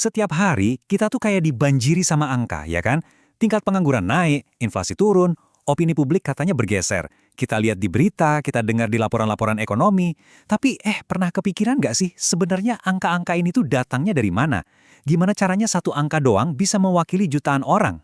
Setiap hari, kita tuh kayak dibanjiri sama angka, ya kan? Tingkat pengangguran naik, inflasi turun, opini publik katanya bergeser. Kita lihat di berita, kita dengar di laporan-laporan ekonomi. Tapi pernah kepikiran nggak sih sebenarnya angka-angka ini tuh datangnya dari mana? Gimana caranya satu angka doang bisa mewakili jutaan orang?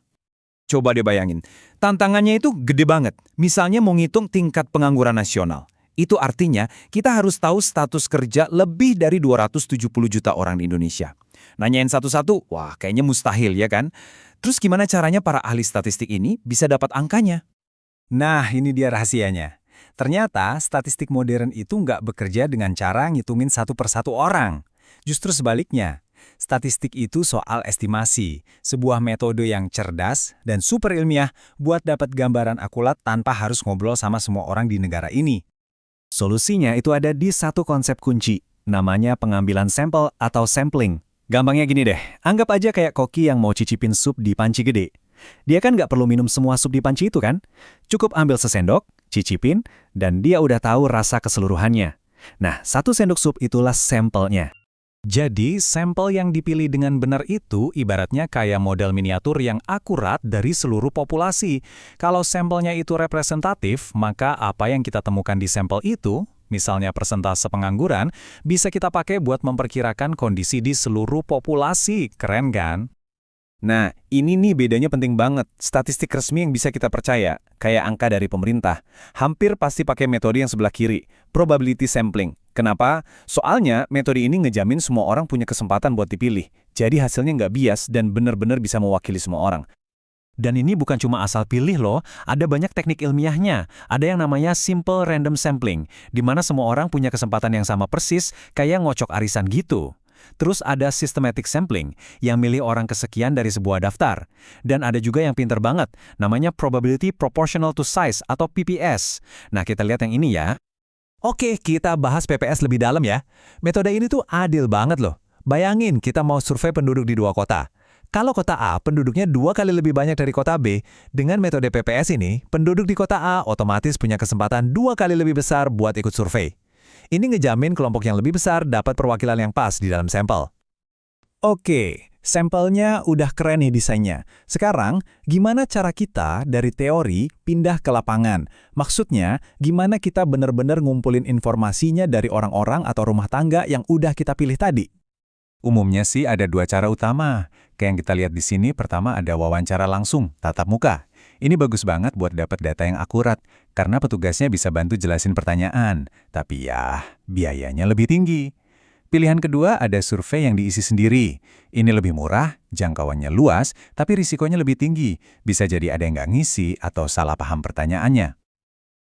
Coba deh bayangin, tantangannya itu gede banget. Misalnya mau ngitung tingkat pengangguran nasional. Itu artinya kita harus tahu status kerja lebih dari 270 juta orang di Indonesia. Nanyain satu-satu, wah kayaknya mustahil ya kan? Terus gimana caranya para ahli statistik ini bisa dapat angkanya? Nah, ini dia rahasianya. Ternyata statistik modern itu nggak bekerja dengan cara ngitungin satu persatu orang. Justru sebaliknya. Statistik itu soal estimasi, sebuah metode yang cerdas dan super ilmiah buat dapat gambaran akurat tanpa harus ngobrol sama semua orang di negara ini. Solusinya itu ada di satu konsep kunci, namanya pengambilan sampel atau sampling. Gampangnya gini deh, anggap aja kayak koki yang mau cicipin sup di panci gede. Dia kan nggak perlu minum semua sup di panci itu kan? Cukup ambil sesendok, cicipin, dan dia udah tahu rasa keseluruhannya. Nah, satu sendok sup itulah sampelnya. Jadi, sampel yang dipilih dengan benar itu ibaratnya kayak model miniatur yang akurat dari seluruh populasi. Kalau sampelnya itu representatif, maka apa yang kita temukan di sampel itu, misalnya persentase pengangguran, bisa kita pakai buat memperkirakan kondisi di seluruh populasi. Keren kan? Nah, ini nih bedanya penting banget. Statistik resmi yang bisa kita percaya, kayak angka dari pemerintah, hampir pasti pakai metode yang sebelah kiri, probability sampling. Kenapa? Soalnya metode ini ngejamin semua orang punya kesempatan buat dipilih. Jadi hasilnya nggak bias dan benar-benar bisa mewakili semua orang. Dan ini bukan cuma asal pilih loh, ada banyak teknik ilmiahnya. Ada yang namanya simple random sampling, di mana semua orang punya kesempatan yang sama persis, kayak ngocok arisan gitu. Terus ada systematic sampling, yang milih orang kesekian dari sebuah daftar. Dan ada juga yang pinter banget, namanya probability proportional to size atau PPS. Nah, kita lihat yang ini ya. Oke, kita bahas PPS lebih dalam ya. Metode ini tuh adil banget loh. Bayangin kita mau survei penduduk di dua kota. Kalau kota A penduduknya 2 kali lebih banyak dari kota B, dengan metode PPS ini, penduduk di kota A otomatis punya kesempatan 2 kali lebih besar buat ikut survei. Ini ngejamin kelompok yang lebih besar dapat perwakilan yang pas di dalam sampel. Oke, sampelnya udah keren nih desainnya. Sekarang, gimana cara kita dari teori pindah ke lapangan? Maksudnya, gimana kita benar-benar ngumpulin informasinya dari orang-orang atau rumah tangga yang udah kita pilih tadi? Umumnya sih ada 2 cara utama. Kayak yang kita lihat di sini, pertama ada wawancara langsung, tatap muka. Ini bagus banget buat dapat data yang akurat, karena petugasnya bisa bantu jelasin pertanyaan. Tapi ya, biayanya lebih tinggi. Pilihan kedua ada survei yang diisi sendiri. Ini lebih murah, jangkauannya luas, tapi risikonya lebih tinggi. Bisa jadi ada yang nggak ngisi atau salah paham pertanyaannya.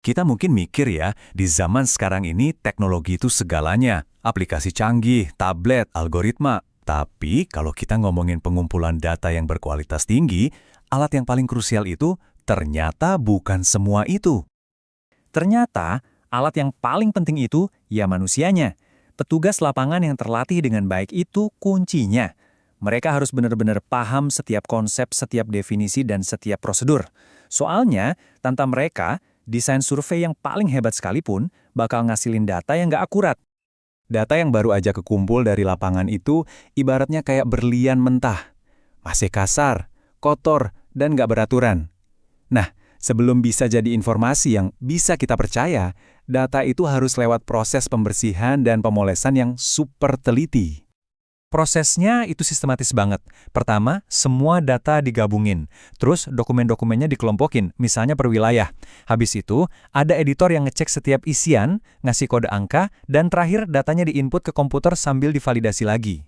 Kita mungkin mikir ya, di zaman sekarang ini teknologi itu segalanya. Aplikasi canggih, tablet, algoritma. Tapi kalau kita ngomongin pengumpulan data yang berkualitas tinggi, alat yang paling krusial itu ternyata bukan semua itu. Ternyata alat yang paling penting itu ya manusianya. Petugas lapangan yang terlatih dengan baik itu kuncinya. Mereka harus benar-benar paham setiap konsep, setiap definisi, dan setiap prosedur. Soalnya, tanpa mereka, desain survei yang paling hebat sekalipun bakal ngasilin data yang nggak akurat. Data yang baru aja kekumpul dari lapangan itu ibaratnya kayak berlian mentah. Masih kasar, kotor, dan nggak beraturan. Nah, sebelum bisa jadi informasi yang bisa kita percaya, data itu harus lewat proses pembersihan dan pemolesan yang super teliti. Prosesnya itu sistematis banget. Pertama, semua data digabungin. Terus dokumen-dokumennya dikelompokin, misalnya per wilayah. Habis itu, ada editor yang ngecek setiap isian, ngasih kode angka, dan terakhir datanya diinput ke komputer sambil divalidasi lagi.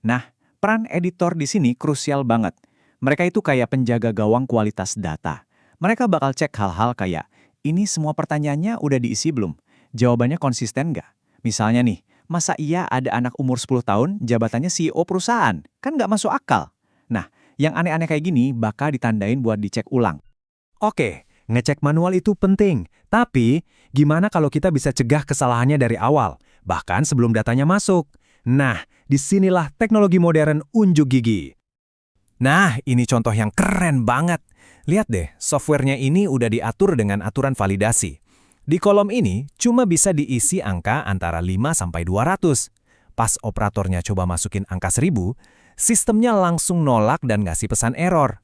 Nah, peran editor di sini krusial banget. Mereka itu kayak penjaga gawang kualitas data. Mereka bakal cek hal-hal kayak, ini semua pertanyaannya udah diisi belum? Jawabannya konsisten nggak? Misalnya nih, masa iya ada anak umur 10 tahun jabatannya CEO perusahaan? Kan nggak masuk akal. Nah, yang aneh-aneh kayak gini bakal ditandain buat dicek ulang. Oke, ngecek manual itu penting. Tapi, gimana kalau kita bisa cegah kesalahannya dari awal? Bahkan sebelum datanya masuk. Nah, disinilah teknologi modern unjuk gigi. Nah, ini contoh yang keren banget. Lihat deh, softwarenya ini udah diatur dengan aturan validasi. Di kolom ini cuma bisa diisi angka antara 5 sampai 200. Pas operatornya coba masukin angka 1000, Sistemnya langsung nolak dan ngasih pesan error.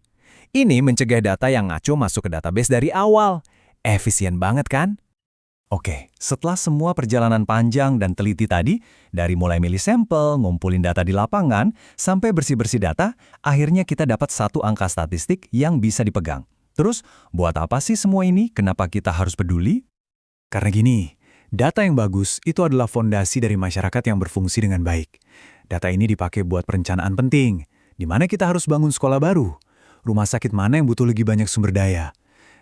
Ini mencegah data yang ngaco masuk ke database dari awal. Efisien banget kan? Oke, setelah semua perjalanan panjang dan teliti tadi, dari mulai milih sampel, ngumpulin data di lapangan, sampai bersih-bersih data, akhirnya kita dapat satu angka statistik yang bisa dipegang. Terus, buat apa sih semua ini? Kenapa kita harus peduli? Karena gini, data yang bagus itu adalah fondasi dari masyarakat yang berfungsi dengan baik. Data ini dipakai buat perencanaan penting, di mana kita harus bangun sekolah baru, rumah sakit mana yang butuh lebih banyak sumber daya.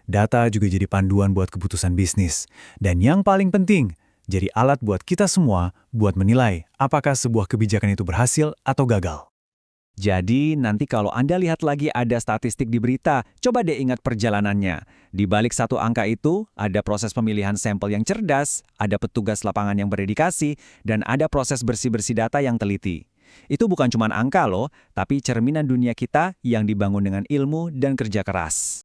Data juga jadi panduan buat keputusan bisnis. Dan yang paling penting, jadi alat buat kita semua buat menilai apakah sebuah kebijakan itu berhasil atau gagal. Jadi, nanti kalau Anda lihat lagi ada statistik di berita, coba deh ingat perjalanannya. Di balik satu angka itu, ada proses pemilihan sampel yang cerdas, ada petugas lapangan yang berdedikasi, dan ada proses bersih-bersih data yang teliti. Itu bukan cuma angka loh, tapi cerminan dunia kita yang dibangun dengan ilmu dan kerja keras.